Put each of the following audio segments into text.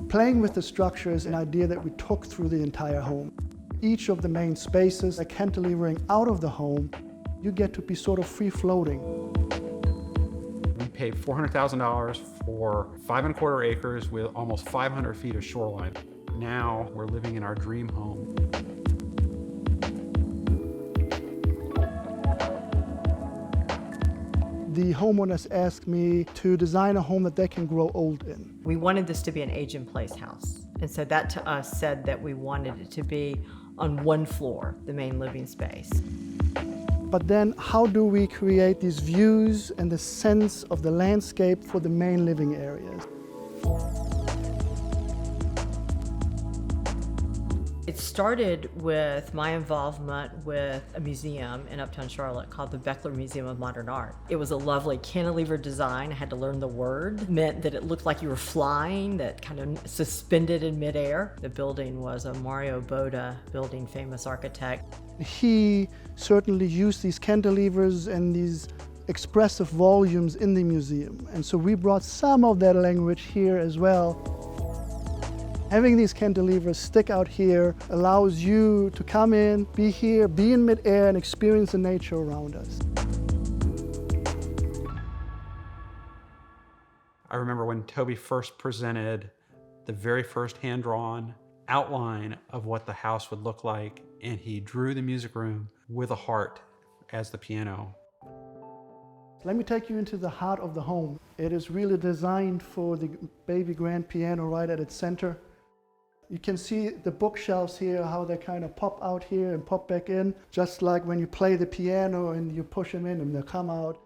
Playing with the structure is an idea that we took through the entire home. Each of the main spaces are cantilevering out of the home. You get to be sort of free-floating. We paid $400,000 for 5¼ acres with almost 500 feet of shoreline. Now we're living in our dream home. The homeowners asked me to design a home that they can grow old in. We wanted this to be an age-in-place house. And so that to us said that we wanted it to be on one floor, the main living space. But then how do we create these views and the sense of the landscape for the main living areas? It started with my involvement with a museum in Uptown Charlotte called the Bechtler Museum of Modern Art. It was a lovely cantilever design. I had to learn the word. It meant that it looked like you were flying, that kind of suspended in midair. The building was a Mario Boda building, famous architect. He certainly used these cantilevers and these expressive volumes in the museum. And so we brought some of that language here as well. Having these cantilevers stick out here allows you to come in, be here, be in midair, and experience the nature around us. I remember when Toby first presented the very first hand-drawn outline of what the house would look like, and he drew the music room with a heart as the piano. Let me take you into the heart of the home. It is really designed for the baby grand piano right at its center. You can see the bookshelves here, how they kind of pop out here and pop back in, just like when you play the piano and you push them in and they come out.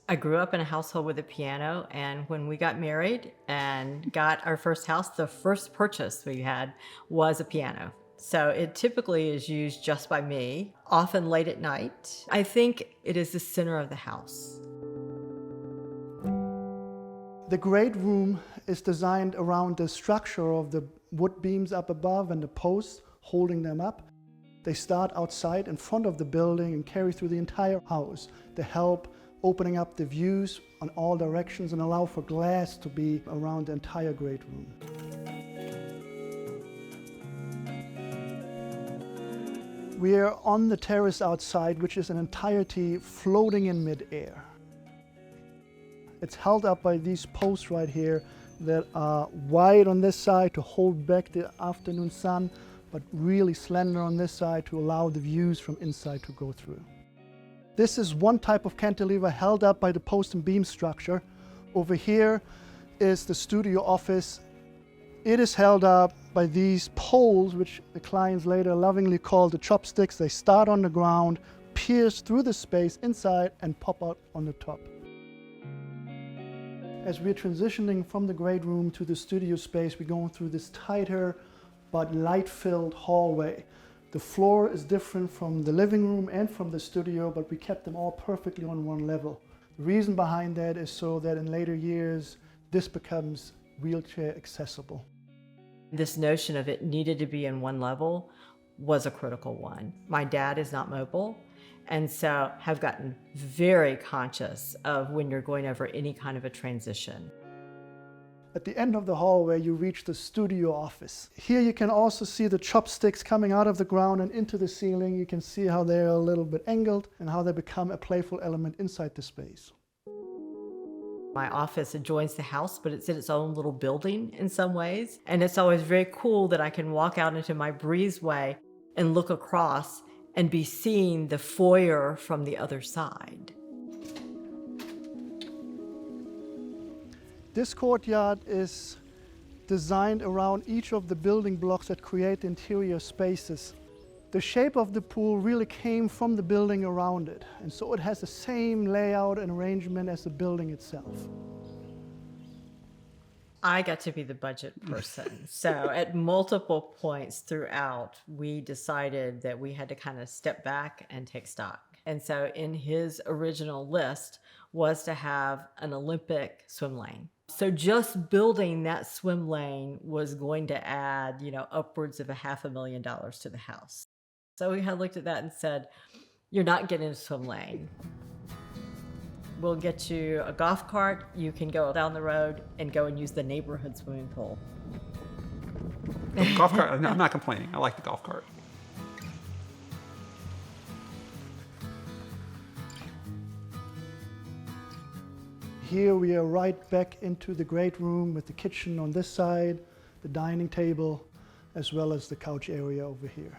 I grew up in a household with a piano, and when we got married and got our first house, the first purchase we had was a piano. So it typically is used just by me, often late at night. I think it is the center of the house. The great room is designed around the structure of the wood beams up above and the posts holding them up. They start outside in front of the building and carry through the entire house to help opening up the views on all directions and allow for glass to be around the entire great room. We are on the terrace outside, which is in entirety floating in midair. It's held up by these posts right here that are wide on this side to hold back the afternoon sun, but really slender on this side to allow the views from inside to go through. This is one type of cantilever held up by the post and beam structure. Over here is the studio office. It is held up by these poles, which the clients later lovingly call the chopsticks. They start on the ground, pierce through the space inside, and pop out on the top. As we're transitioning from the great room to the studio space, we're going through this tighter but light-filled hallway. The floor is different from the living room and from the studio, but we kept them all perfectly on one level. The reason behind that is so that in later years, this becomes wheelchair accessible. This notion of it needed to be in one level was a critical one. My dad is not mobile, and so have gotten very conscious of when you're going over any kind of a transition. At the end of the hallway, you reach the studio office. Here you can also see the chopsticks coming out of the ground and into the ceiling. You can see how they're a little bit angled and how they become a playful element inside the space. My office adjoins the house, but it's in its own little building in some ways. And it's always very cool that I can walk out into my breezeway and look across and be seeing the foyer from the other side. This courtyard is designed around each of the building blocks that create the interior spaces. The shape of the pool really came from the building around it, and so it has the same layout and arrangement as the building itself. I got to be the budget person. So at multiple points throughout, we decided that we had to kind of step back and take stock. And so in his original list was to have an Olympic swim lane. So just building that swim lane was going to add, upwards of $500,000 to the house. So we had looked at that and said, you're not getting a swim lane. We'll get you a golf cart. You can go down the road and go and use the neighborhood swimming pool. The golf cart, I'm not complaining. I like the golf cart. Here we are right back into the great room with the kitchen on this side, the dining table, as well as the couch area over here.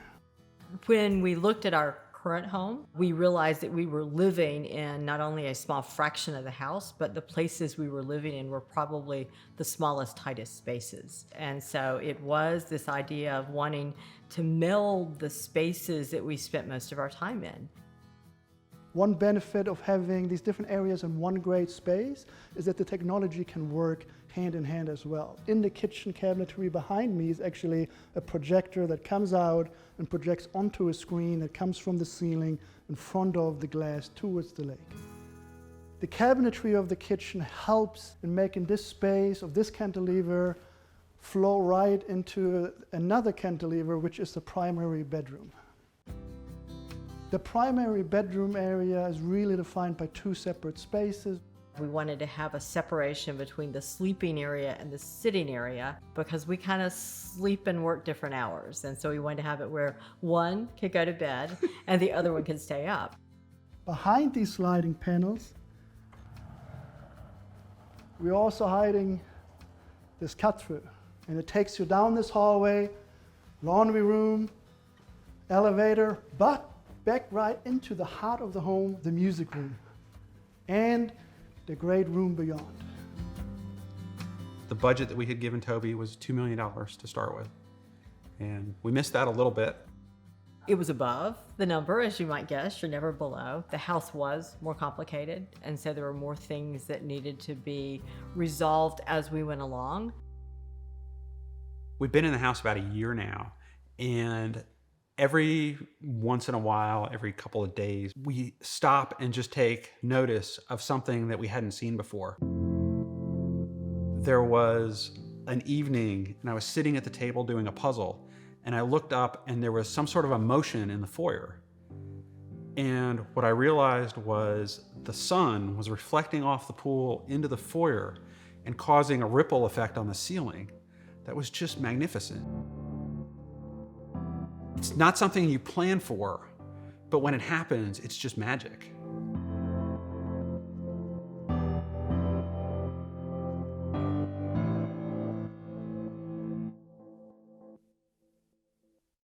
When we looked at our current home, we realized that we were living in not only a small fraction of the house, but the places we were living in were probably the smallest, tightest spaces. And so it was this idea of wanting to meld the spaces that we spent most of our time in. One benefit of having these different areas in one great space is that the technology can work hand in hand as well. In the kitchen cabinetry behind me is actually a projector that comes out and projects onto a screen that comes from the ceiling in front of the glass towards the lake. The cabinetry of the kitchen helps in making this space of this cantilever flow right into another cantilever, which is the primary bedroom. The primary bedroom area is really defined by two separate spaces. We wanted to have a separation between the sleeping area and the sitting area because we kind of sleep and work different hours. And so we wanted to have it where one could go to bed and the other one could stay up. Behind these sliding panels, we're also hiding this cut-through. And it takes you down this hallway, laundry room, elevator, but back right into the heart of the home, the music room, and the great room beyond. The budget that we had given Toby was $2 million to start with. And we missed that a little bit. It was above the number, as you might guess. You're never below. The house was more complicated, and so there were more things that needed to be resolved as we went along. We've been in the house about a year now, and every once in a while, every couple of days, we stop and just take notice of something that we hadn't seen before. There was an evening, and I was sitting at the table doing a puzzle, and I looked up, and there was some sort of a motion in the foyer. And what I realized was the sun was reflecting off the pool into the foyer and causing a ripple effect on the ceiling that was just magnificent. It's not something you plan for, but when it happens, it's just magic.